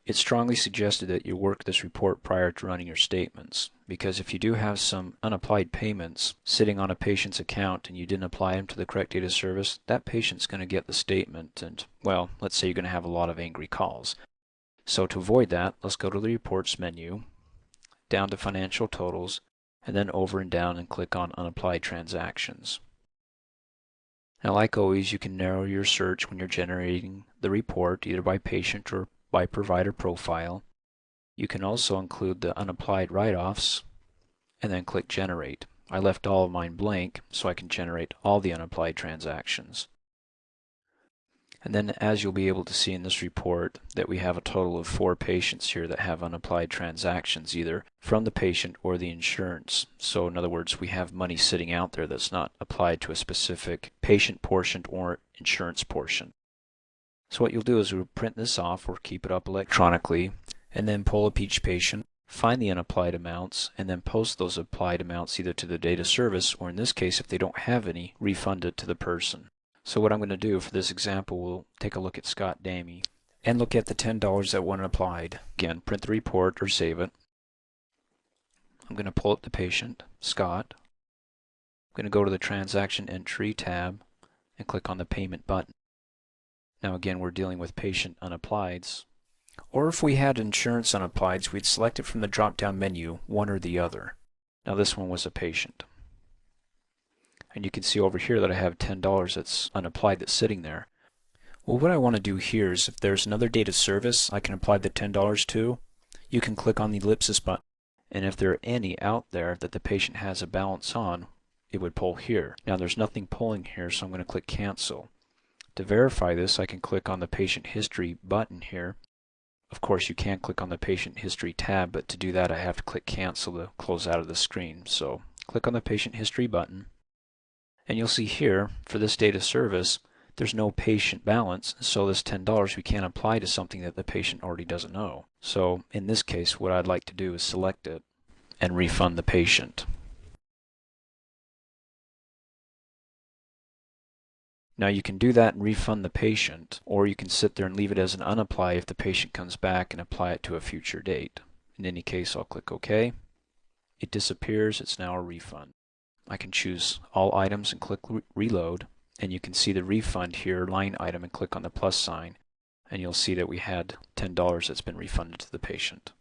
It's strongly suggested that you work this report prior to running your statements, because if you do have some unapplied payments sitting on a patient's account and you didn't apply them to the correct date of service, that patient's going to get the statement and, well, let's say you're going to have a lot of angry calls. So to avoid that, let's go to the Reports menu, down to Financial Totals, and then over and down and click on Unapplied Transactions. Now, like always, you can narrow your search when you're generating the report, either by patient or by provider profile. You can also include the unapplied write-offs and then click Generate. I left all of mine blank so I can generate all the unapplied transactions. And then, as you'll be able to see in this report, that we have a total of 4 patients here that have unapplied transactions, either from the patient or the insurance. So in other words, we have money sitting out there that's not applied to a specific patient portion or insurance portion. So what you'll do is we'll print this off or keep it up electronically, and then pull up each patient, find the unapplied amounts, and then post those applied amounts either to the date of service, or in this case, if they don't have any, refund it to the person. So what I'm going to do for this example, we'll take a look at Scott Damey and look at the $10 that wasn't applied. Again, print the report or save it. I'm going to pull up the patient, Scott. I'm going to go to the Transaction Entry tab and click on the Payment button. Now again, we're dealing with patient unapplieds. Or if we had insurance unapplieds, we'd select it from the drop-down menu, one or the other. Now this one was a patient. And you can see over here that I have $10 that's unapplied that's sitting there. Well, what I want to do here is if there's another date of service I can apply the $10 to, you can click on the ellipsis button. And if there are any out there that the patient has a balance on, it would pull here. Now there's nothing pulling here, so I'm going to click Cancel. To verify this, I can click on the Patient History button here. Of course, you can click on the Patient History tab, but to do that I have to click Cancel to close out of the screen. So click on the Patient History button. And you'll see here, for this date of service, there's no patient balance, so this $10 we can't apply to something that the patient already doesn't owe. So in this case, what I'd like to do is select it and refund the patient. Now you can do that and refund the patient, or you can sit there and leave it as an unapply if the patient comes back and apply it to a future date. In any case, I'll click OK. It disappears, it's now a refund. I can choose all items and click reload, and you can see the refund here, line item, and click on the plus sign, and you'll see that we had $10 that's been refunded to the patient.